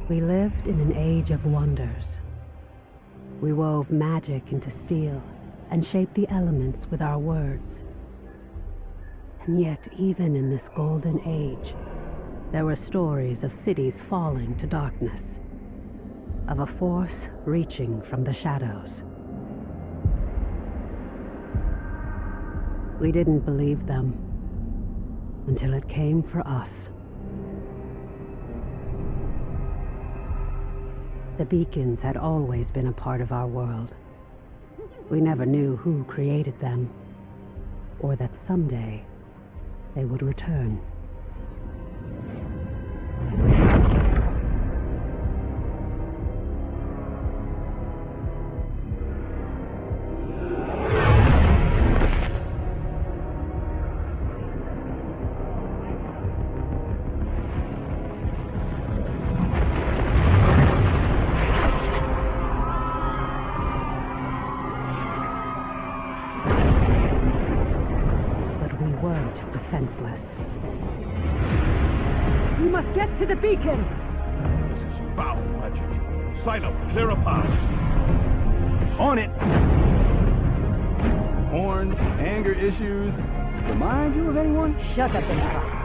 We lived in an age of wonders. We wove magic into steel and shaped the elements with our words. And yet, even in this golden age, there were stories of cities falling to darkness, of a force reaching from the shadows. We didn't believe them until it came for us. The beacons had always been a part of our world. We never knew who created them, or that someday they would return. Defenseless. We must get to the beacon! This is foul magic. Silo, clear a path. On it! Horns, anger issues. Remind you of anyone? Shut up and fight.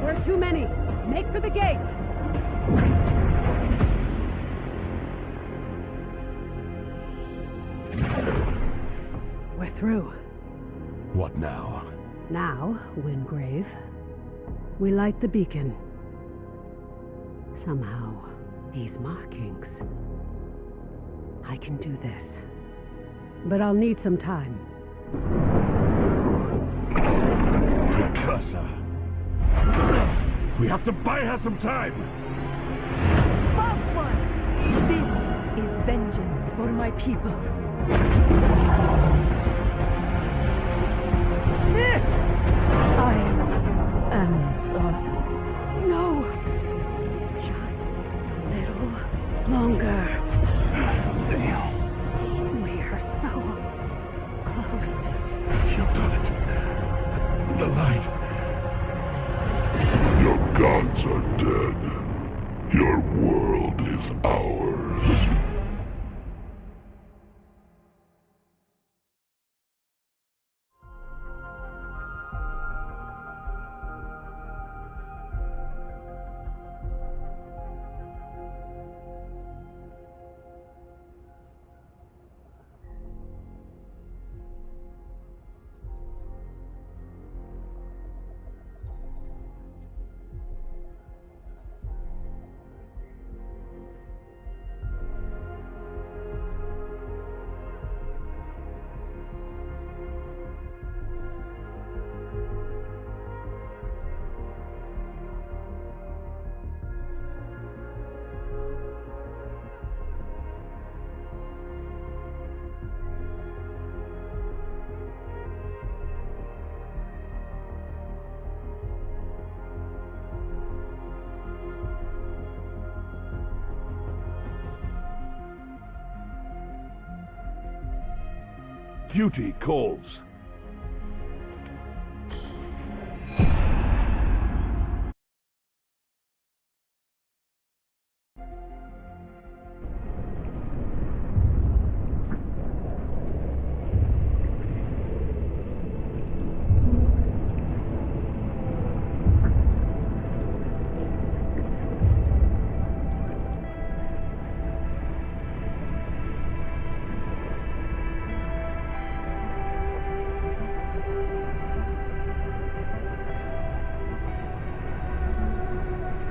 There are too many. Make for the gate. We're through. What now? Now, Wingrave, we light the beacon. Somehow, these markings... I can do this. But I'll need some time. Precursor. We have to buy her some time! False one! This is vengeance for my people. This! I am sorry. No! Just a little longer. Damn. We are so close. You've done it. The light. Your gods are dead. Your world is ours. Duty calls.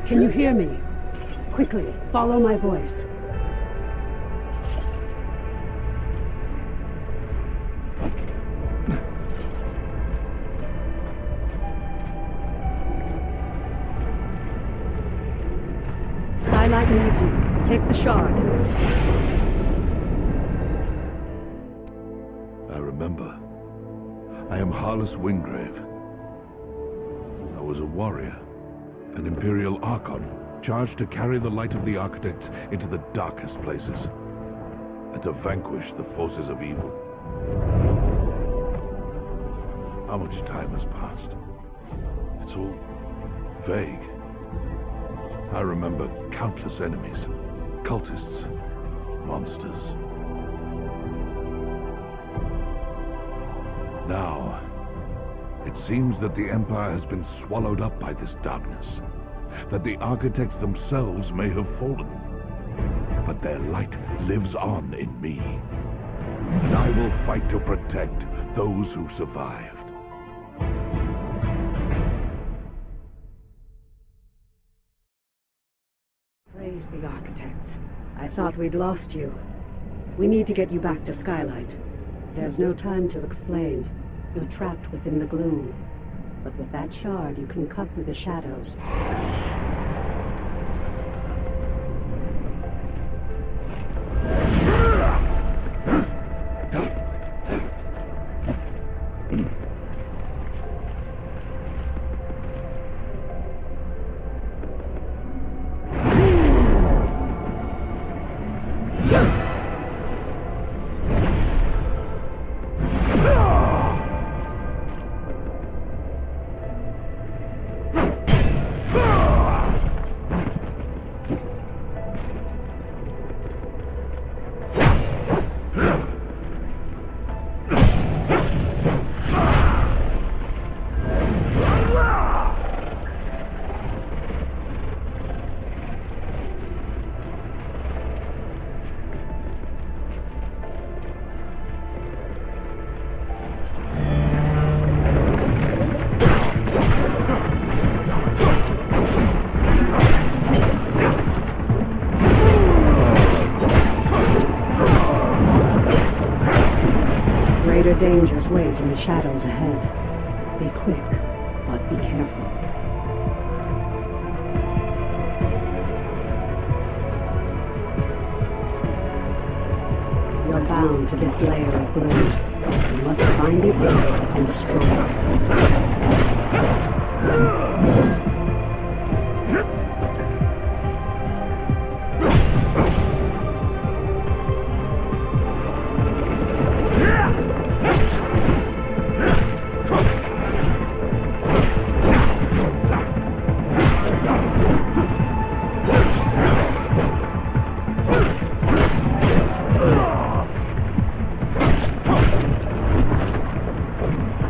Can you hear me? Quickly, follow my voice. Skylight needs you. Take the shard. I remember. I am Harless Wingrave. I was a warrior, an Imperial Archon, charged to carry the light of the Architects into the darkest places, and to vanquish the forces of evil. how much time has passed. It's all vague. I remember countless enemies, cultists, monsters. Now, it seems that the Empire has been swallowed up by this darkness, that the architects themselves may have fallen. But their light lives on in me, and I will fight to protect those who survived. Praise the architects. I thought we'd lost you. We need to get you back to Skylight. There's no time to explain. You're trapped within the gloom. But with that shard, you can cut through the shadows. Greater dangers wait in the shadows ahead. Be quick, but be careful. You're bound to this layer of gloom. You must find the end and destroy it.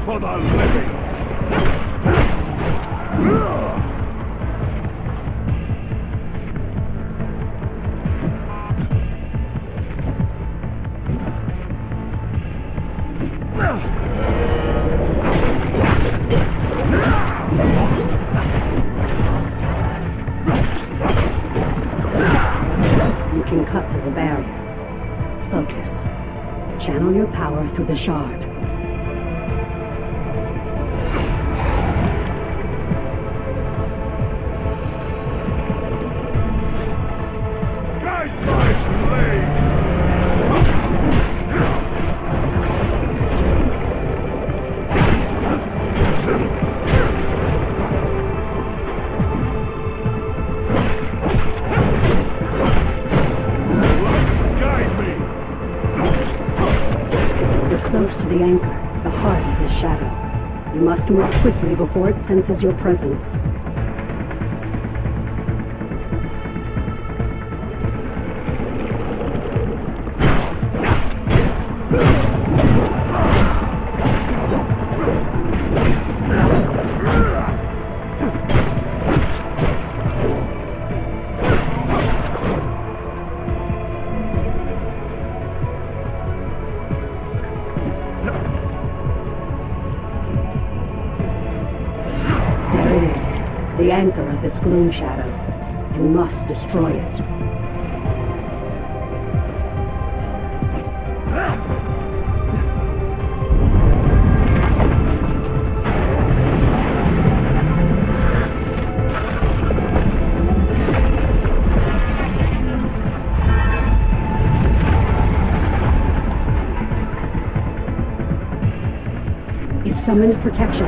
For the living! You can cut through the barrier. Focus. Channel your power through the shard. Close to the anchor, the heart of this shadow. You must move quickly before it senses your presence. The anchor of this gloom shadow. You must destroy it. It summoned protection.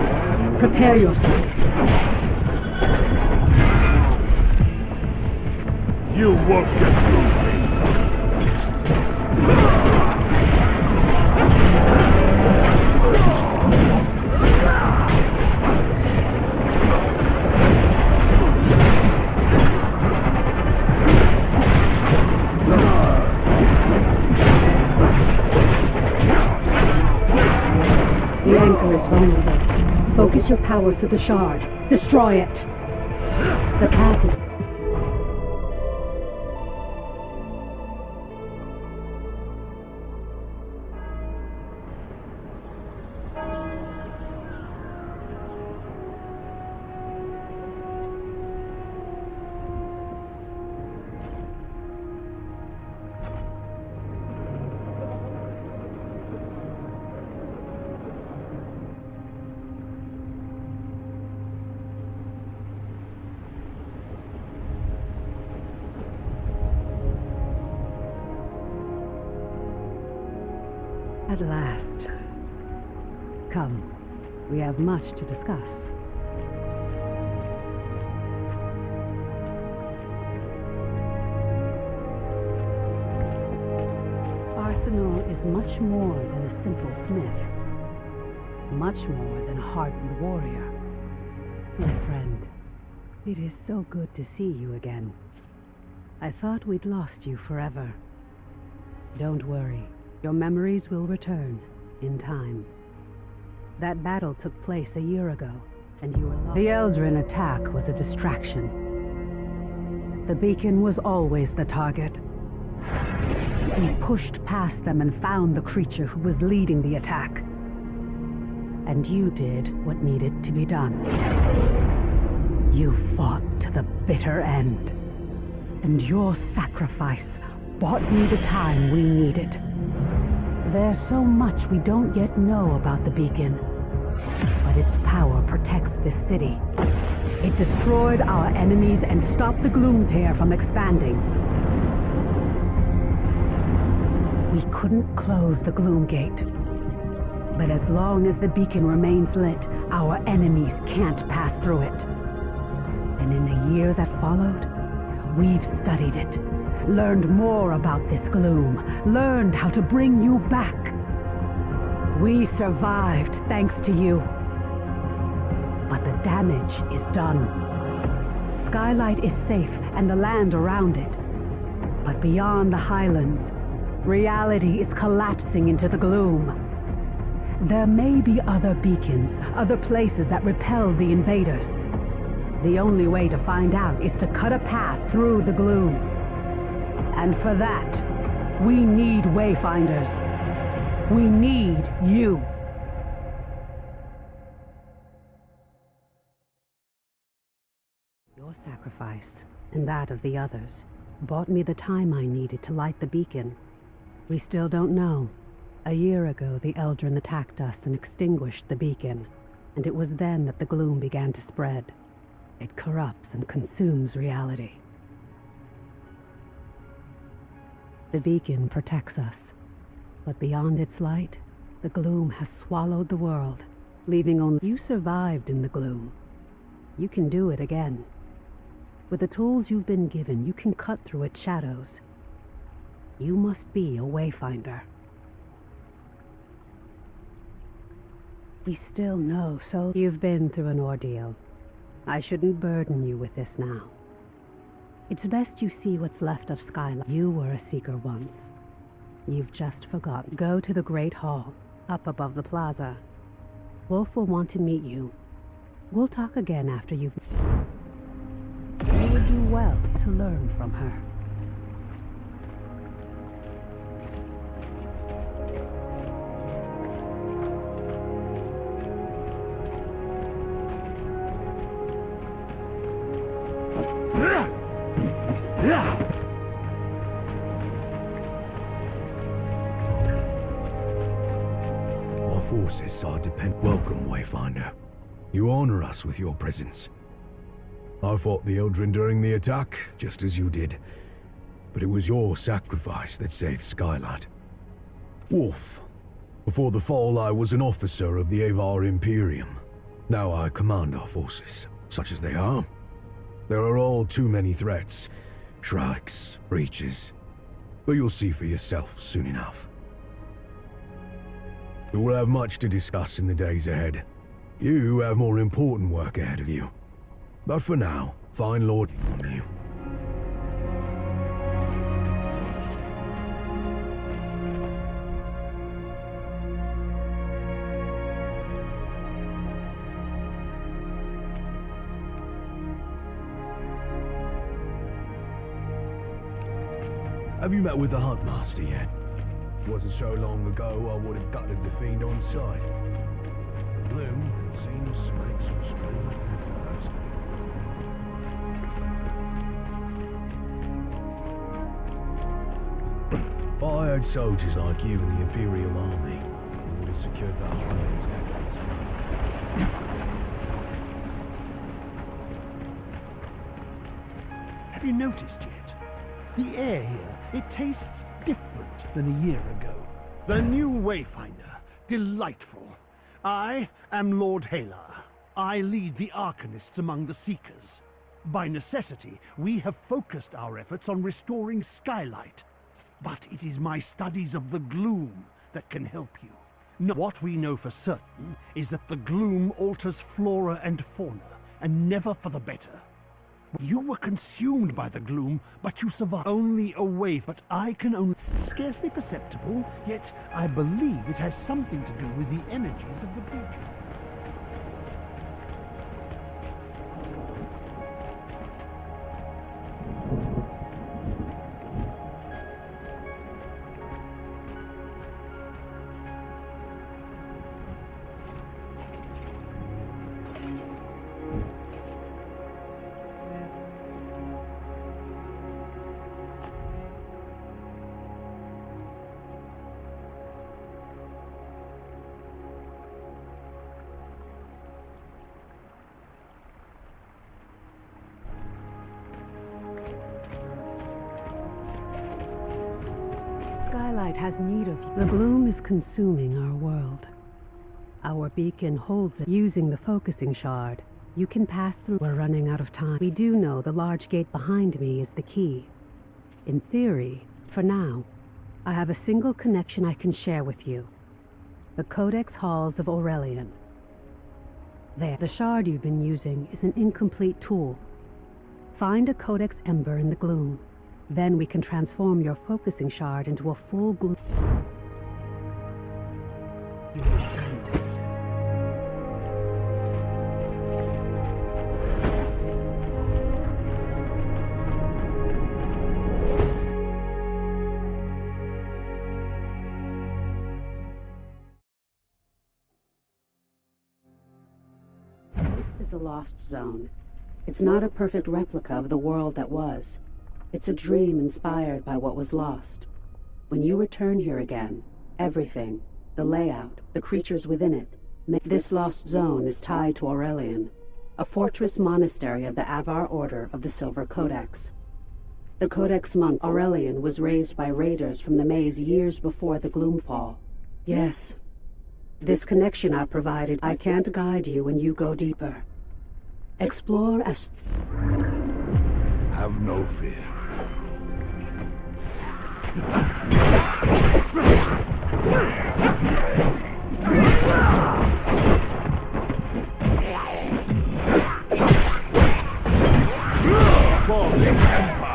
Prepare yourself. You won't get through me! is vulnerable. Focus your power through the shard. Destroy it! The path is... At last. Come, we have much to discuss. Arsenal is much more than a simple smith. Much more than a hardened warrior. My friend, it is so good to see you again. I thought we'd lost you forever. Don't worry. Your memories will return, in time. That battle took place a year ago, and you were lost. The Eldrin attack was a distraction. The beacon was always the target. We pushed past them and found the creature who was leading the attack. And you did what needed to be done. You fought to the bitter end. And your sacrifice bought me the time we needed. There's so much we don't yet know about the beacon, but its power protects this city. It destroyed our enemies and stopped the Gloomtear from expanding. We couldn't close the Gloomgate, but as long as the beacon remains lit, our enemies can't pass through it. And in the year that followed, we've studied it. Learned more about this gloom, learned how to bring you back. We survived thanks to you. But the damage is done. Skylight is safe and the land around it. But beyond the highlands, reality is collapsing into the gloom. There may be other beacons, other places that repel the invaders. The only way to find out is to cut a path through the gloom. And for that, we need Wayfinders. We need you. Your sacrifice, and that of the others, bought me the time I needed to light the beacon. We still don't know. A year ago, the Eldrin attacked us and extinguished the beacon, and it was then that the gloom began to spread. It corrupts and consumes reality. The beacon protects us, but beyond its light, the gloom has swallowed the world, leaving only... You survived in the gloom. You can do it again. With the tools you've been given, you can cut through its shadows. You must be a Wayfinder. We still know, so... You've been through an ordeal. I shouldn't burden you with this now. It's best you see what's left of Skylight. You were a seeker once. You've just forgotten. Go to the Great Hall, up above the plaza. Wolf will want to meet you. We'll talk again after you've... You would do well to learn from her. Our forces are dependent. Welcome, Wayfinder. You honor us with your presence. I fought the Eldrin during the attack, just as you did. But it was your sacrifice that saved Skylight. Wolf. Before the fall, I was an officer of the Avar Imperium. Now I command our forces, such as they are. There are all too many threats. Shrikes, breaches. But you'll see for yourself soon enough. We will have much to discuss in the days ahead. You have more important work ahead of you. But for now, find Lord on you. Have you met with the Huntmaster yet? It wasn't so long ago I would have gutted the fiend on sight. The Gloom, it seems, makes some strange buffaloes. If I had soldiers like you in the Imperial Army, we would have secured the Highlands decades ago. Have you noticed yet? The air here, it tastes different than a year ago. The new Wayfinder. Delightful. I am Lord Halar. I lead the Arcanists among the Seekers. By necessity, we have focused our efforts on restoring Skylight. But it is my studies of the Gloom that can help you. What we know for certain is that the Gloom alters flora and fauna, and never for the better. You were consumed by the Gloom, but you survived. Only away, but I can only... Scarcely perceptible, yet I believe it has something to do with the energies of the beacon. Skylight has need of you. The gloom is consuming our world. Our beacon holds it. Using the focusing shard, you can pass through. We're running out of time. We do know the large gate behind me is the key. In theory, for now, I have a single connection I can share with you. The Codex Halls of Aurelian. There, the shard you've been using is an incomplete tool. Find a Codex Ember in the gloom. Then we can transform your focusing shard into a full gloom. This is a lost zone. It's not a perfect replica of the world that was. It's a dream inspired by what was lost. When you return here again, everything, the layout, the creatures within it, this lost zone is tied to Aurelian, a fortress monastery of the Avar Order of the Silver Codex. The Codex monk Aurelian was raised by raiders from the maze years before the Gloomfall. Yes, this connection I've provided, I can't guide you when you go deeper. Explore as... Have no fear. For the Empire!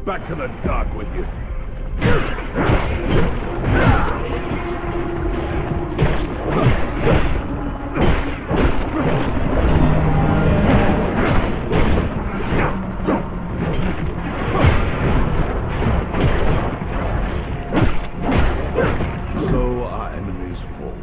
Back to the dock with you. So our enemies fall.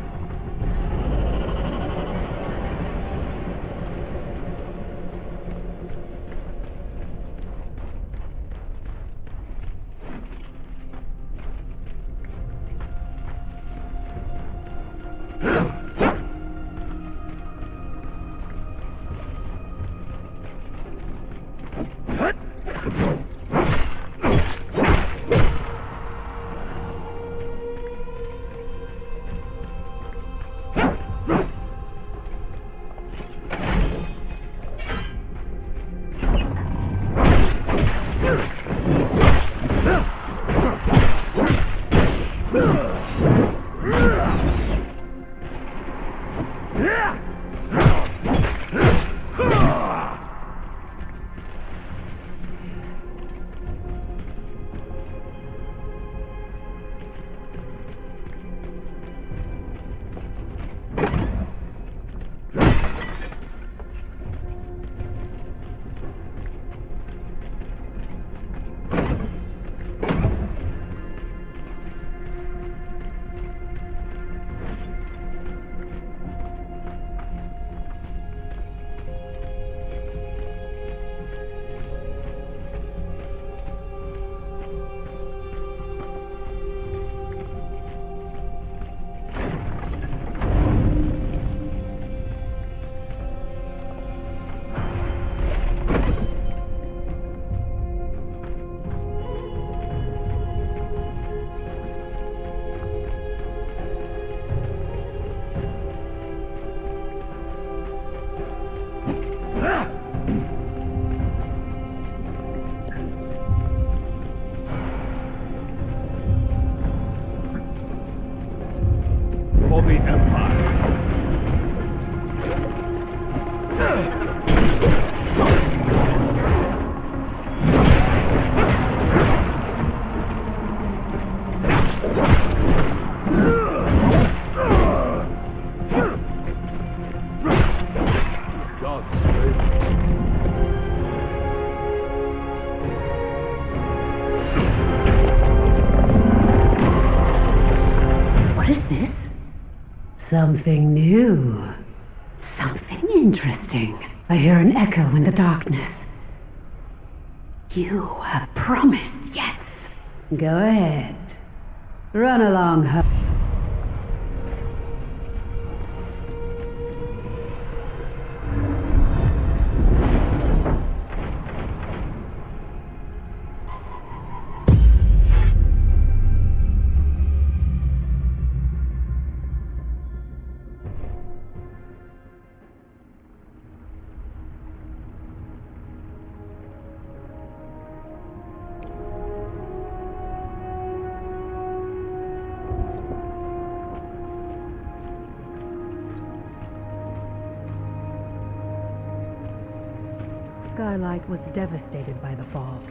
For the Empire. God's favor. What is this? Something new. Something interesting. I hear an echo in the darkness. You have promised, yes. Go ahead. Run along, Skylight was devastated by the fall.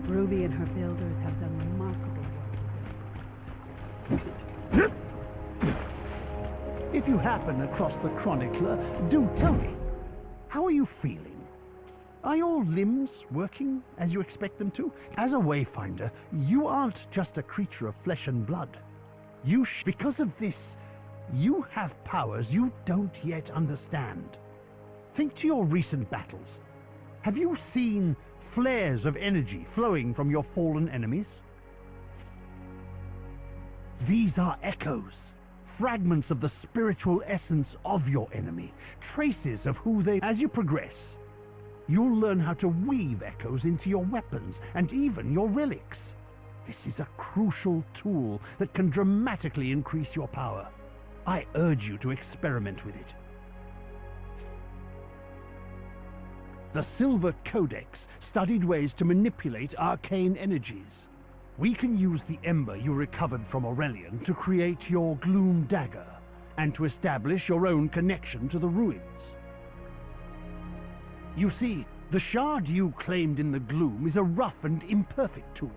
Ruby and her builders have done remarkable work. If you happen across the Chronicler, do tell me. How are you feeling? Are your limbs working as you expect them to? As a Wayfinder, you aren't just a creature of flesh and blood. Because of this, you have powers you don't yet understand. Think to your recent battles. Have you seen flares of energy flowing from your fallen enemies? These are echoes, fragments of the spiritual essence of your enemy, traces of who they are. As you progress, you'll learn how to weave echoes into your weapons and even your relics. This is a crucial tool that can dramatically increase your power. I urge you to experiment with it. The Silver Codex studied ways to manipulate arcane energies. We can use the ember you recovered from Aurelian to create your Gloom Dagger, and to establish your own connection to the ruins. You see, the shard you claimed in the gloom is a rough and imperfect tool.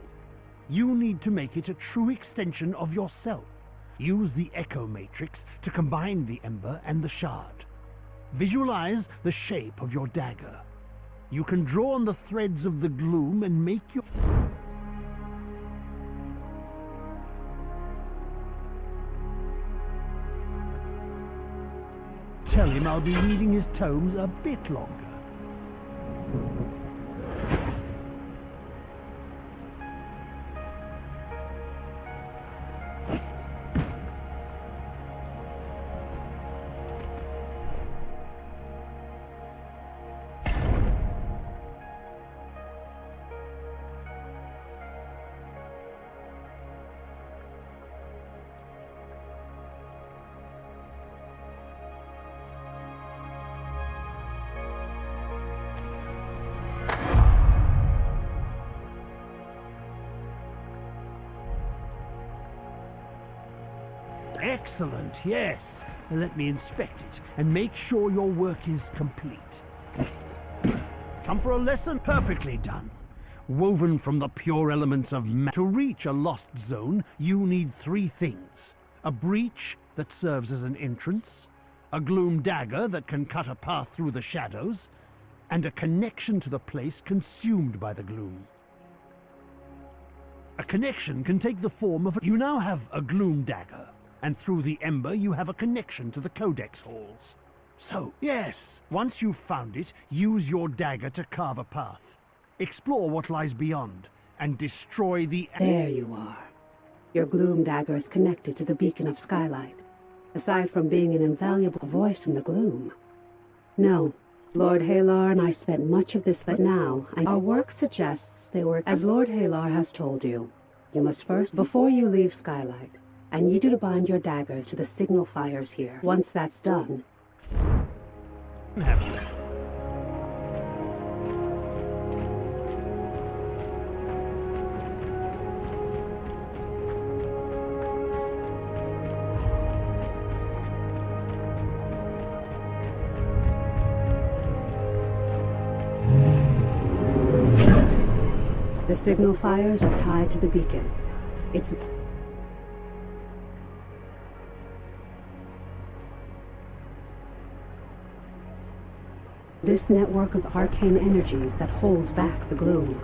You need to make it a true extension of yourself. Use the Echo Matrix to combine the ember and the shard. Visualize the shape of your dagger. You can draw on the threads of the gloom and make your... Tell him I'll be reading his tomes a bit longer. Excellent, yes. Let me inspect it and make sure your work is complete. Come for a lesson? Perfectly done. Woven from the pure elements of to reach a lost zone, you need 3 things. A breach that serves as an entrance, a gloom dagger that can cut a path through the shadows, and a connection to the place consumed by the gloom. A connection can take the form of You now have a gloom dagger, and through the ember you have a connection to the codex halls. So, yes, once you've found it, use your dagger to carve a path. Explore what lies beyond, and destroy the... There you are. Your gloom dagger is connected to the beacon of skylight. Aside from being an invaluable voice in the gloom. No, Lord Halar and I spent much of this, but now our work suggests they were... As Lord Halar has told you, you must first, before you leave skylight, I need you to bind your dagger to the signal fires here. Once that's done... Have you? The signal fires are tied to the beacon. It's... this network of arcane energies that holds back the gloom.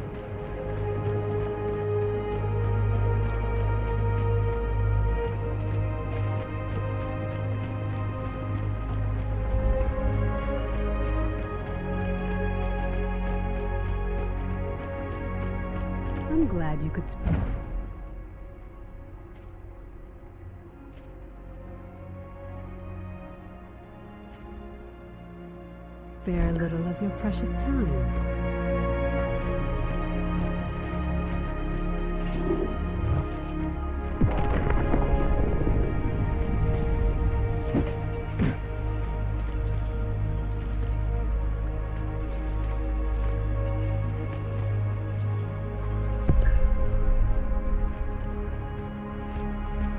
I'm glad you could spare a little of your precious time.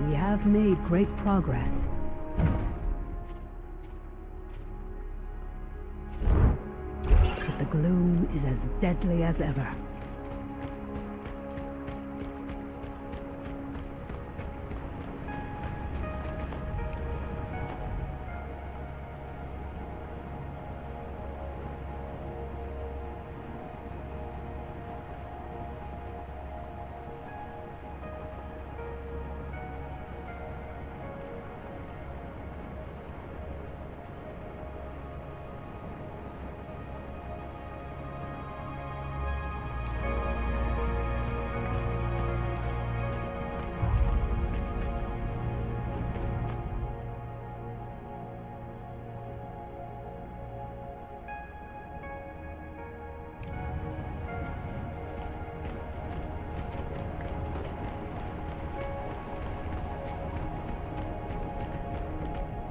We have made great progress. The gloom is as deadly as ever.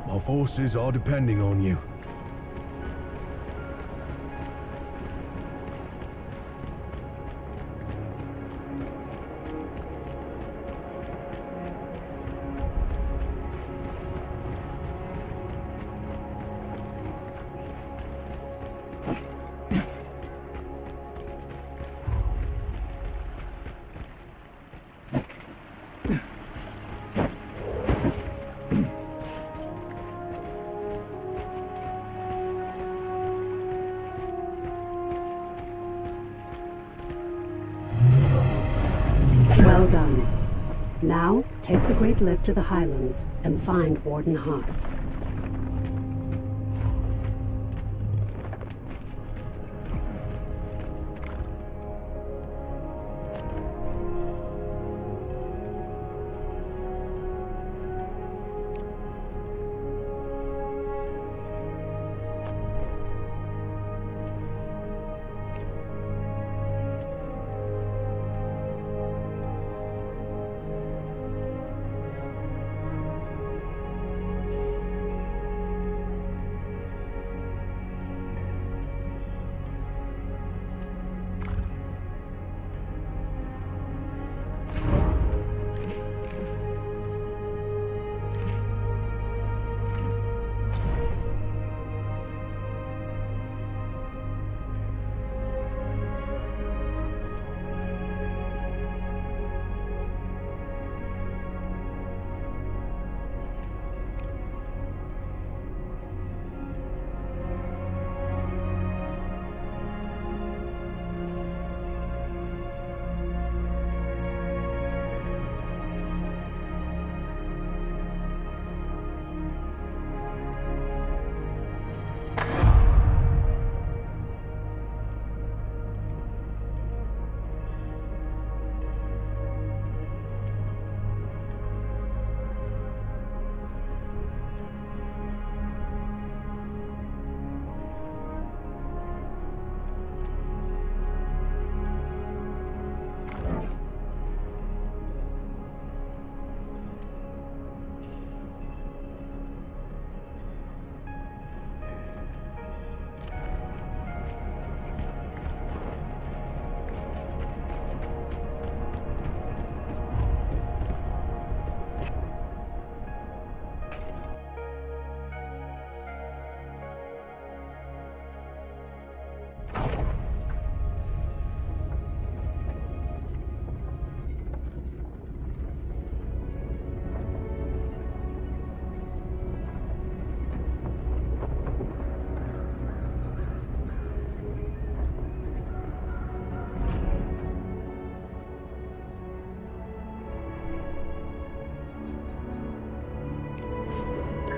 Our forces are depending on you. Now, take the Great Lift to the Highlands and find Warden Haas.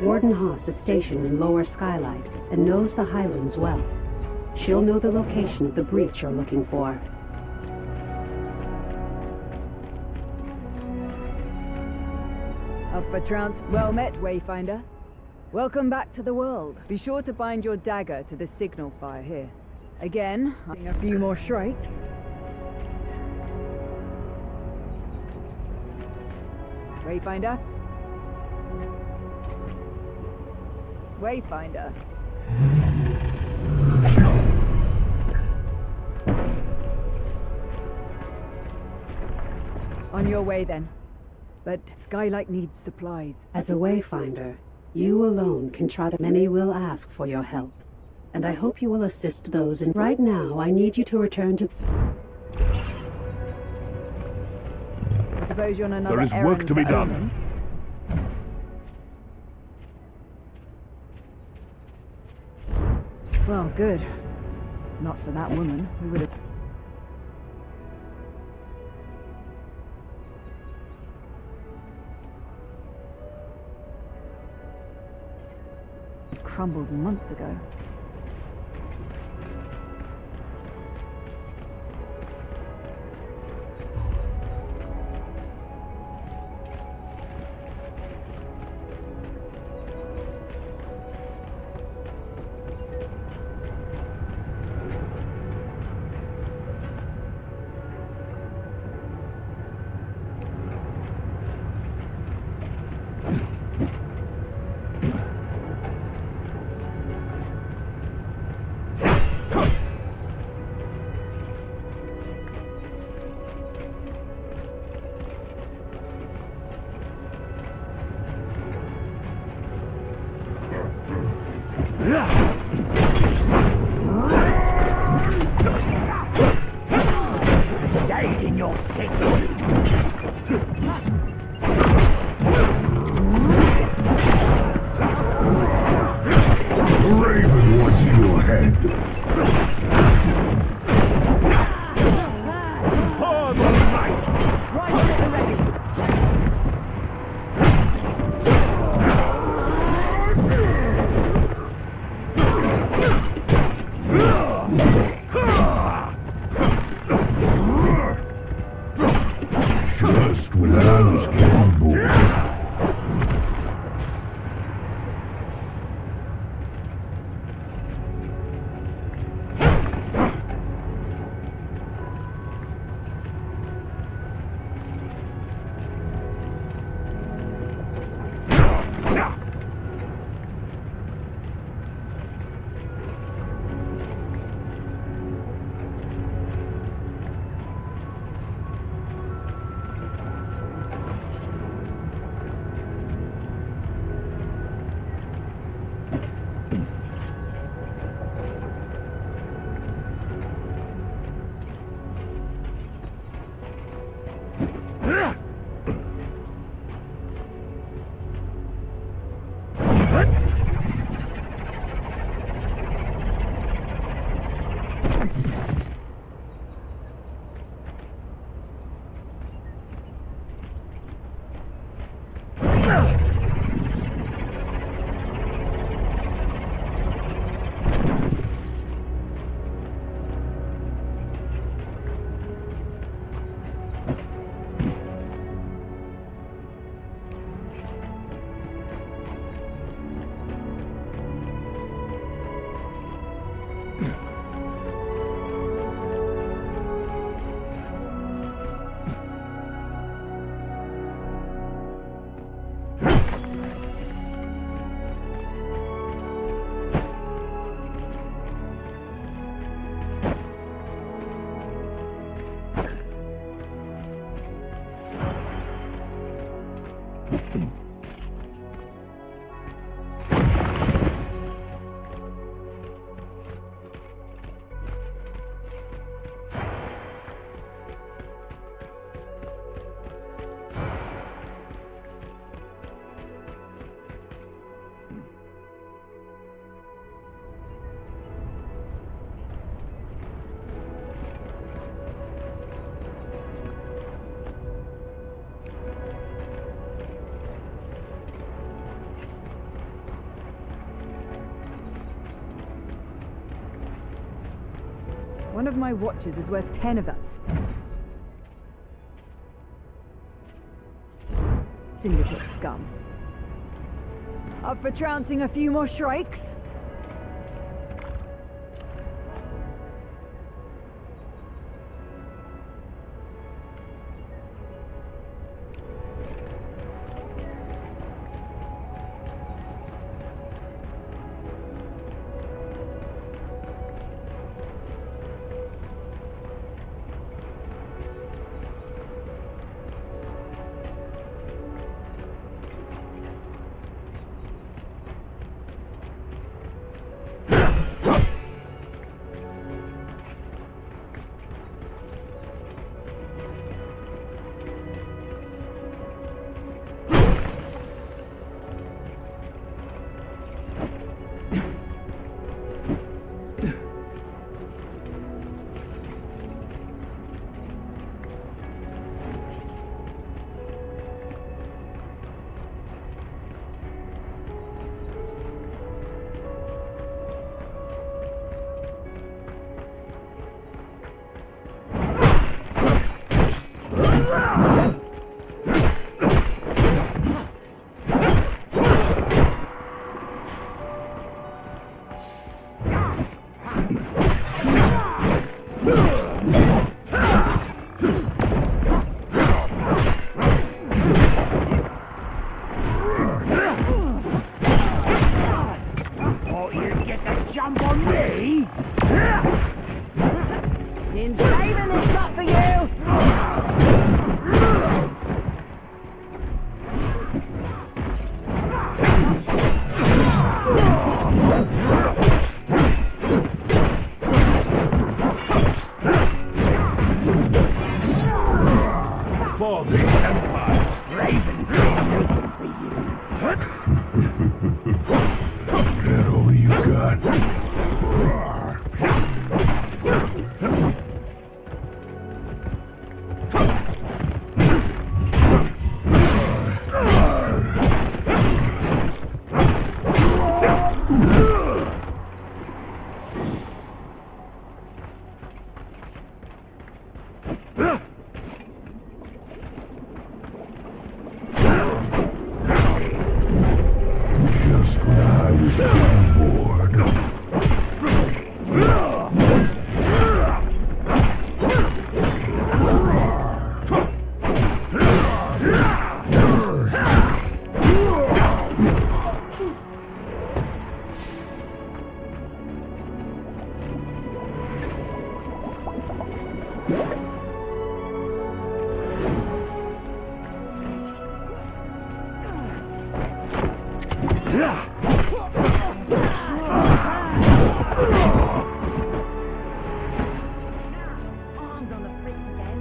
Warden Haas is stationed in Lower Skylight and knows the Highlands well. She'll know the location of the breach you're looking for. Up for trance. Well met, Wayfinder. Welcome back to the world. Be sure to bind your dagger to the signal fire here. Again, a few more strikes. Wayfinder? Wayfinder. On your way then. But Skylight needs supplies. As a Wayfinder, you alone can try to... Many will ask for your help, and I hope you will assist those in... Right now, I need you to return to... I suppose you're on another There is errand work to be for done. Omen. Well, good. Not for that woman. We would have... crumbled months ago. One of my watches is worth 10 of that syndicate scum. Up for trouncing a few more shrikes? In saving this up for you! For the Empire, Ravens looking for you. That all you got? Just when I was on board. Arms on the fritz again.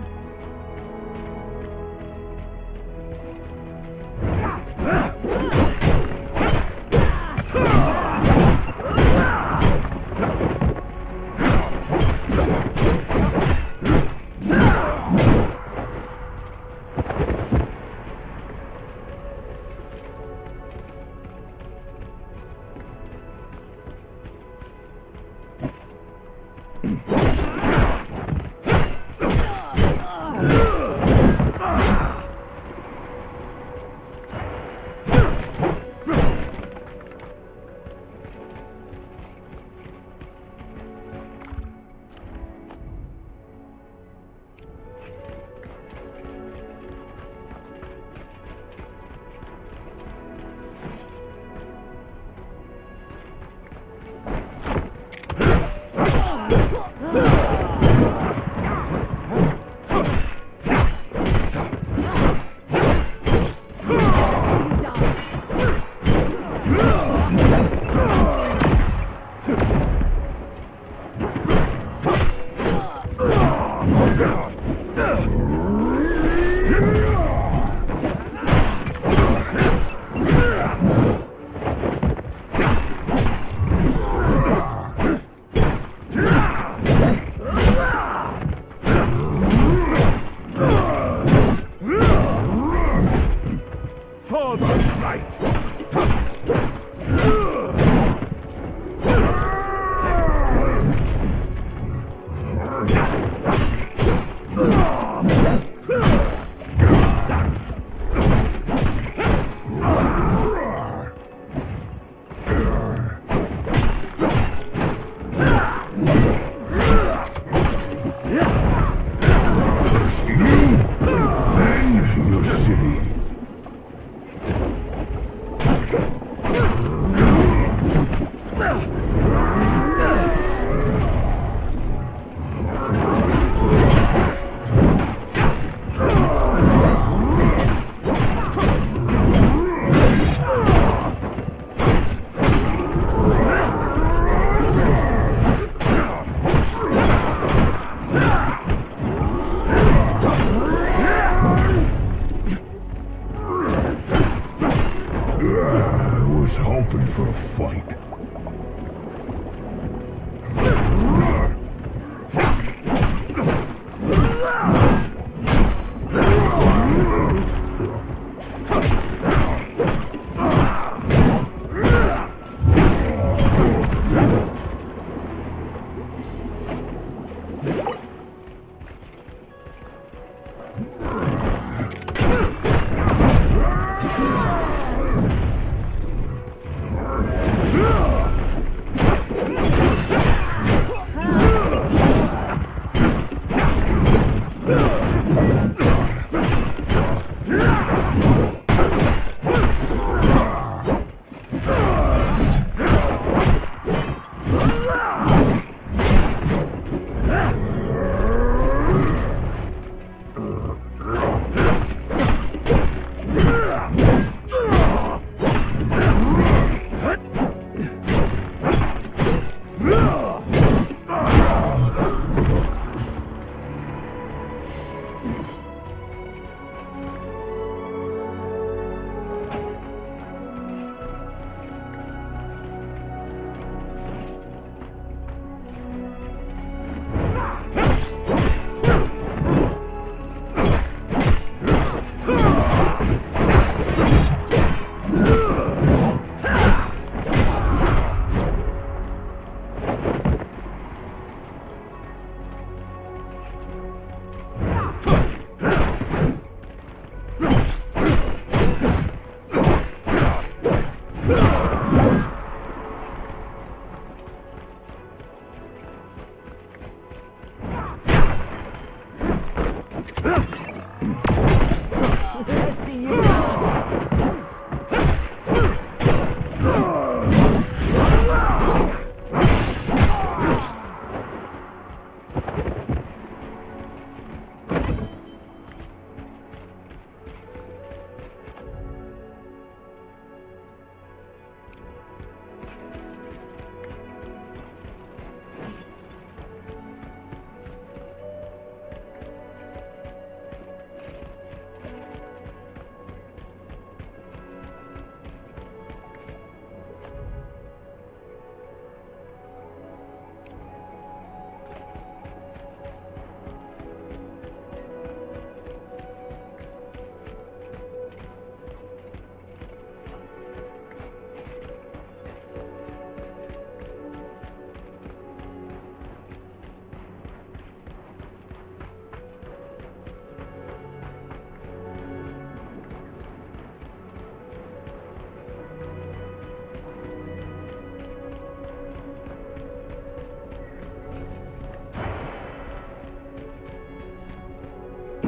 for a fight.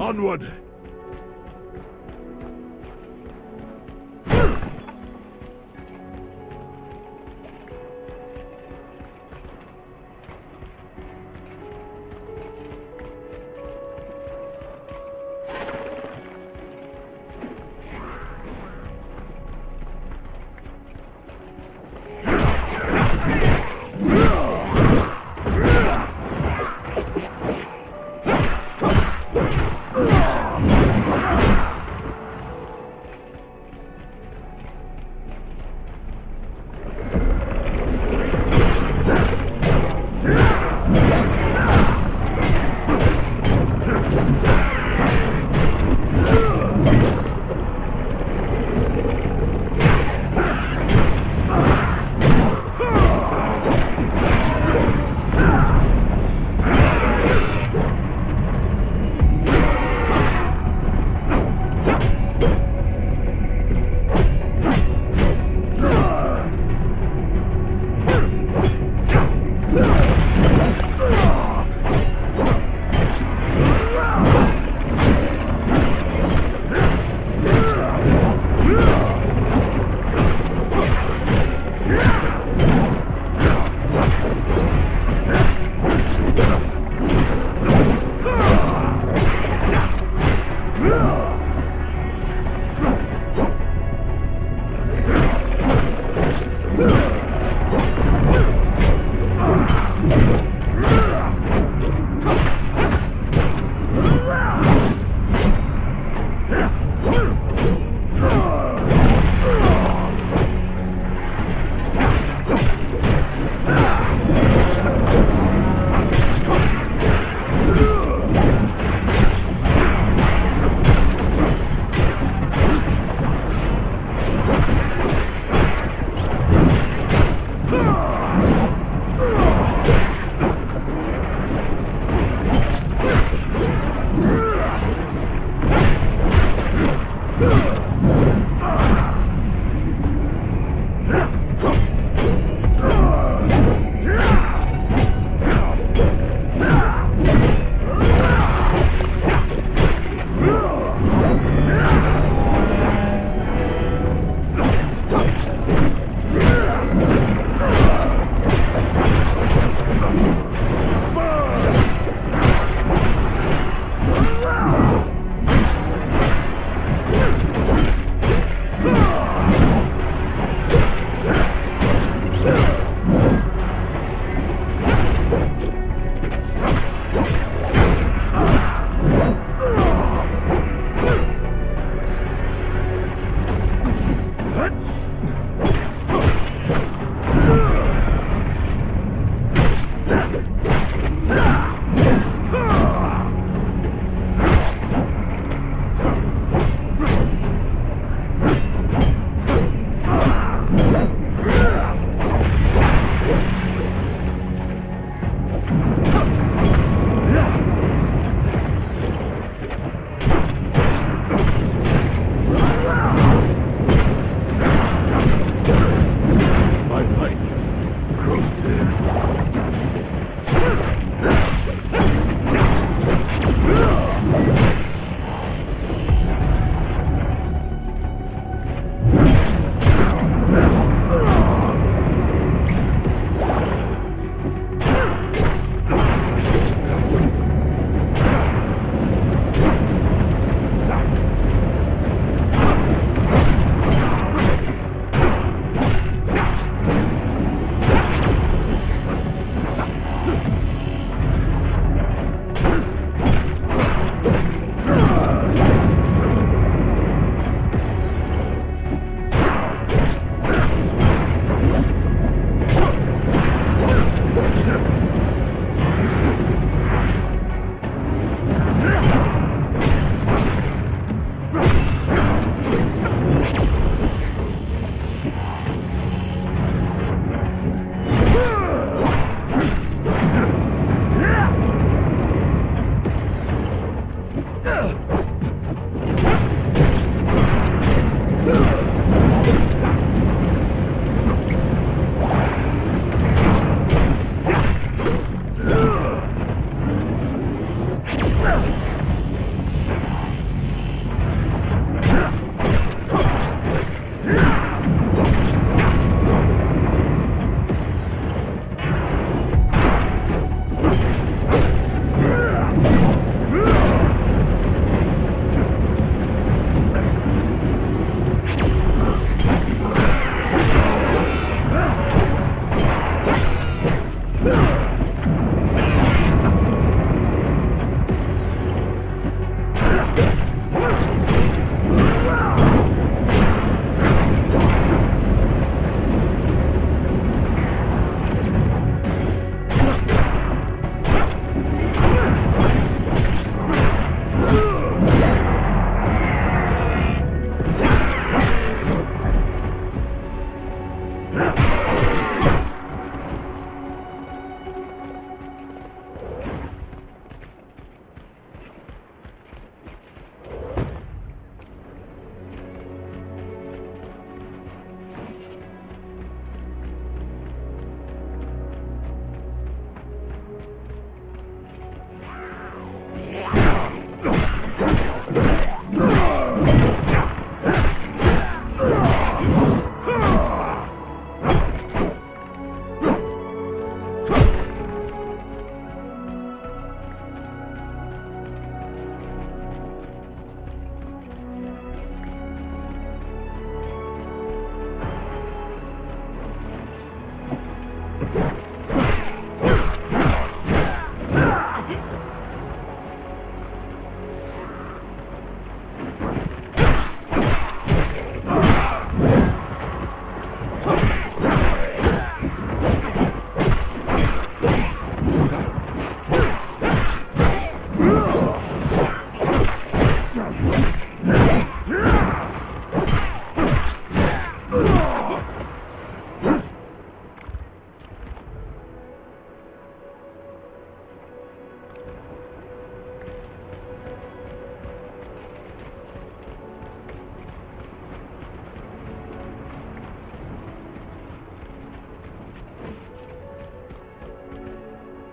Onward!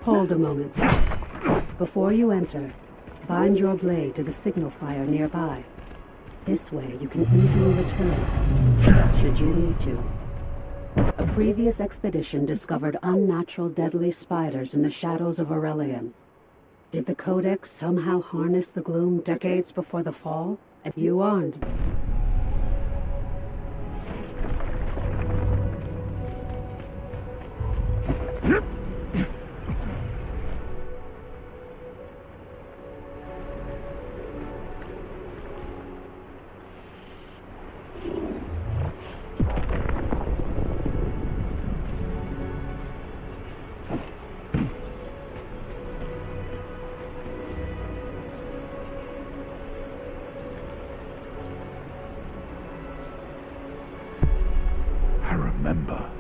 Hold a moment. Before you enter, bind your blade to the signal fire nearby. This way you can easily return, should you need to. A previous expedition discovered unnatural deadly spiders in the shadows of Aurelian. Did the Codex somehow harness the gloom decades before the fall? And you aren't. I remember.